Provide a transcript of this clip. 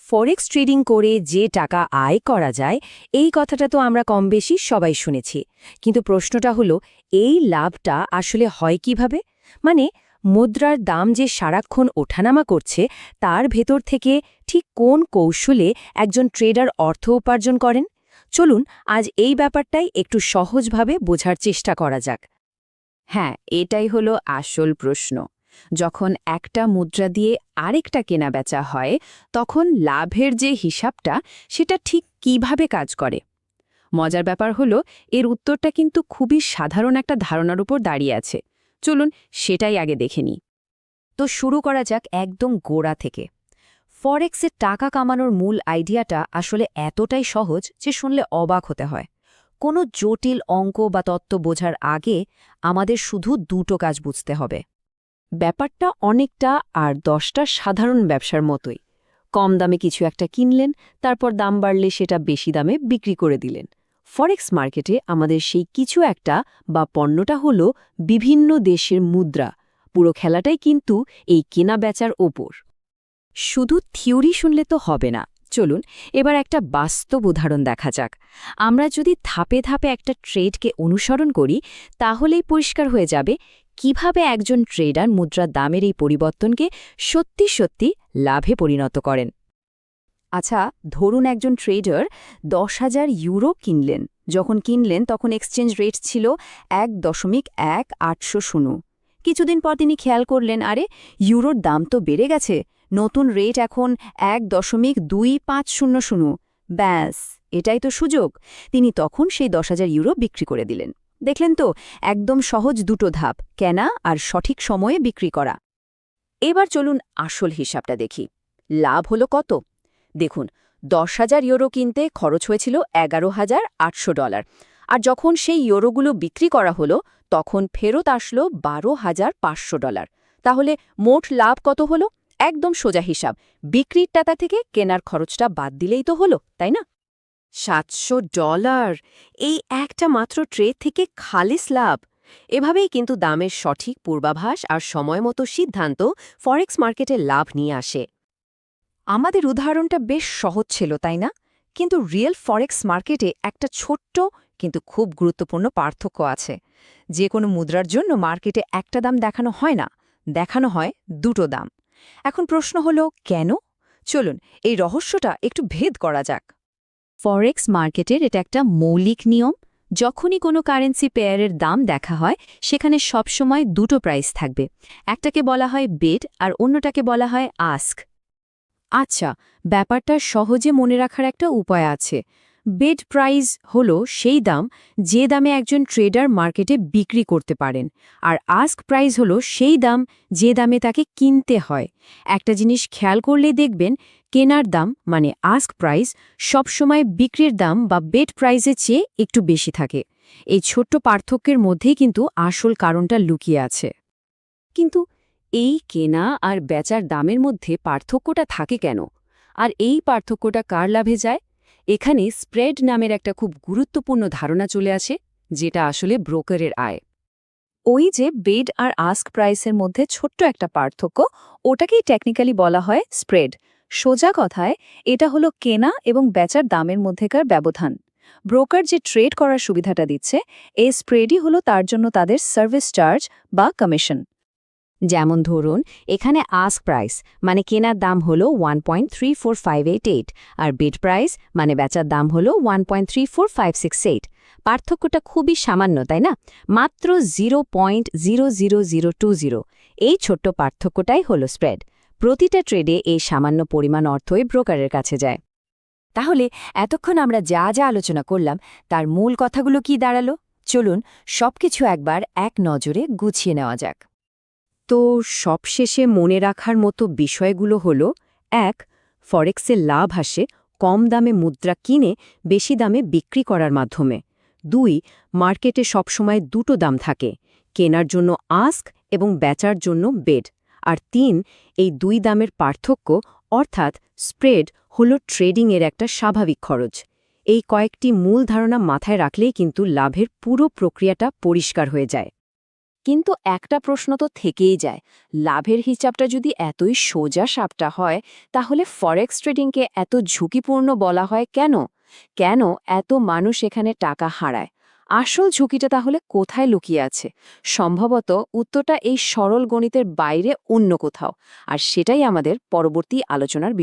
Forex trading করে যে টাকা আয় করা যায় এই কথাটা তো আমরা কম বেশি সবাই শুনেছি, কিন্তু প্রশ্নটা হলো এই লাভটা আসলে হয় কিভাবে? মানে মুদ্রার দাম যে সারাক্ষণ ওঠানামা করছে তার ভেতর থেকে ঠিক কোন কৌশলে একজন ট্রেডার অর্থ উপার্জন করেন? চলুন আজ এই ব্যাপারটাই একটু সহজভাবে বোঝার চেষ্টা করা যাক। হ্যাঁ, এটাই হলো আসল প্রশ্ন। যখন একটা মুদ্রা দিয়ে আরেকটা কেনাবেচা হয়, তখন লাভের যে হিসাবটা সেটা ঠিক কিভাবে কাজ করে। মজার ব্যাপার হলো এর উত্তরটা কিন্তু খুবই সাধারণ একটা ধারণার উপর দাঁড়িয়ে আছে। চলুন সেটাই আগে দেখে নিই। তো শুরু করা যাক একদম গোড়া থেকে। ফরেক্সে টাকা কামানোর মূল আইডিয়াটা আসলে এতটাই সহজ যে শুনলে অবাক হতে হয়। কোনো জটিল অঙ্ক বা তত্ত্ব বোঝার আগে আমাদের শুধু দুটো কাজ বুঝতে হবে। ব্যাপারটা অনেকটা আর 10টা সাধারণ ব্যবসার মতোই। কম দামে কিছু একটা কিনলেন, তারপর দাম বাড়লে সেটা বেশি দামে বিক্রি করে দিলেন। ফরেক্স মার্কেটে আমাদের সেই কিছু একটা বা পণ্যটা হলো বিভিন্ন দেশের মুদ্রা। পুরো খেলাটাই কিন্তু এই কেনা বেচার ওপর। শুধু থিওরি শুনলে তো হবে না। চলুন এবার একটা বাস্তব উদাহরণ দেখা যাক। আমরা যদি ধাপে ধাপে একটা ট্রেডকে অনুসরণ করি, তাহলেই পরিষ্কার হয়ে যাবে কিভাবে একজন ট্রেডার মুদ্রার দামের এই পরিবর্তনকে সত্যি সত্যি লাভে পরিণত করেন। আচ্ছা, ধরুন একজন ট্রেডার 10,000 ইউরো কিনলেন। যখন কিনলেন তখন এক্সচেঞ্জ রেট ছিল 1.1800। কিছুদিন পর তিনি খেয়াল করলেন, আরে ইউরোর দাম তো বেড়ে গেছে, নতুন রেট এখন 1.2500। ব্যাস, এটাই তো সুযোগ। তিনি তখন সেই 10,000 ইউরো বিক্রি করে দিলেন। দেখলেন তো, একদম সহজ দুটো ধাপ, কেনা আর সঠিক সময়ে বিক্রি করা। এবার চলুন আসল হিসাবটা দেখি। লাভ হলো কত? দেখুন, 10,000 ইউরো কিনতে খরচ হয়েছিল $11,800, আর যখন সেই ইউরোগুলো বিক্রি করা হলো তখন ফেরত আসলো $12,500। তাহলে মোট লাভ কত হলো? একদম সোজা হিসাব, বিক্রির টাকা থেকে কেনার খরচটা বাদ দিলেই তো হলো, তাই না? $700! এই একটা মাত্র ট্রেড থেকে খালিস লাভ। এভাবেই কিন্তু দামের সঠিক পূর্বাভাস আর সময়মতো সিদ্ধান্ত ফরেক্স মার্কেটে লাভ নিয়ে আসে। আমাদের উদাহরণটা বেশ সহজ ছিল, তাই না? কিন্তু রিয়েল ফরেক্স মার্কেটে একটা ছোট্ট কিন্তু খুব গুরুত্বপূর্ণ পার্থক্য আছে। যে কোনো মুদ্রার জন্য মার্কেটে একটা দাম দেখানো হয় না, দেখানো হয় দুটো দাম। এখন প্রশ্ন হলো কেন? চলুন এই রহস্যটা একটু ভেদ করা যাক। ফরেক্স মার্কেটের এটা একটা মৌলিক নিয়ম। যখনই কোনো কারেন্সি পেয়ারের দাম দেখা হয়, সেখানে সবসময় দুটো প্রাইস থাকবে। একটাকে বলা হয় বিড আর অন্যটাকে বলা হয় আস্ক। আচ্ছা, ব্যাপারটা সহজে মনে রাখার একটা উপায় আছে। বিড প্রাইস হলো সেই দাম যে দামে একজন ট্রেডার মার্কেটে বিক্রি করতে পারেন, আর আস্ক প্রাইস হলো সেই দাম যে দামে তাকে কিনতে হয়। একটা জিনিস খেয়াল করলেই দেখবেন, কেনার দাম মানে আস্ক প্রাইস সবসময় বিক্রির দাম বা বিড প্রাইসের চেয়ে একটু বেশি থাকে। এই ছোট্ট পার্থক্যের মধ্যেই কিন্তু আসল কারণটা লুকিয়ে আছে। কিন্তু এই কেনা আর বেচার দামের মধ্যে পার্থক্যটা থাকে কেন? আর এই পার্থক্যটা কার লাভে যায়? এখানে স্প্রেড নামের একটা খুব গুরুত্বপূর্ণ ধারণা চলে আসে, যেটা আসলে ব্রোকারের আয়। ওই যে বিড আর আস্ক প্রাইসের মধ্যে ছোট্ট একটা পার্থক্য, ওটাকেই টেকনিক্যালি বলা হয় স্প্রেড। সোজা কথায় এটা হলো কেনা এবং বেচার দামের মধ্যেকার ব্যবধান। ব্রোকার যে ট্রেড করার সুবিধাটা দিচ্ছে, এই স্প্রেডই হলো তার জন্য তাদের সার্ভিস চার্জ বা কমিশন। যেমন ধরুন, এখানে আস্ক প্রাইস মানে কেনার দাম হলো 1.34588, আর বিড প্রাইস মানে বেচার দাম হলো 1.34568। পার্থক্যটা খুবই সামান্য, তাই না? মাত্র 0.00020। এই ছোট্ট পার্থক্যটাই হলো স্প্রেড। প্রতিটা ট্রেডে এই সামান্য পরিমাণ অর্থই ব্রোকারের কাছে যায়। তাহলে এতক্ষণ আমরা যা যা আলোচনা করলাম তার মূল কথাগুলো কি দাঁড়ালো? চলুন সবকিছু একবার এক নজরে গুছিয়ে নেওয়া যাক। তো সবশেষে মনে রাখার মতো বিষয়গুলো হলো: ১. ফরেক্সে লাভ আসে কম দামে মুদ্রা কিনে বেশি দামে বিক্রি করার মাধ্যমে। ২. মার্কেটে সবসময় দুটো দাম থাকে, কেনার জন্য আস্ক এবং বেচার জন্য বিড। আর ৩. এই দুই দামের পার্থক্য অর্থাৎ স্প্রেড হলো ট্রেডিংয়ের একটা স্বাভাবিক খরচ। এই কয়েকটি মূল ধারণা মাথায় রাখলেই কিন্তু লাভের পুরো প্রক্রিয়াটা পরিষ্কার হয়ে যায়। কিন্তু একটা প্রশ্ন তো থেকেই যায়, লাভের হিসাবটা যদি এতই সোজা সাপটা হয়, তাহলে ফরেক্স ট্রেডিংকে এত ঝুঁকিপূর্ণ বলা হয় কেন? কেন এত মানুষ এখানে টাকা হারায়? আসল ঝুঁকিটা তাহলে কোথায় লুকিয়ে আছে? সম্ভবত উত্তরটা এই সরল গণিতের বাইরে অন্য কোথাও, আর সেটাই আমাদের পরবর্তী আলোচনার বিষয়।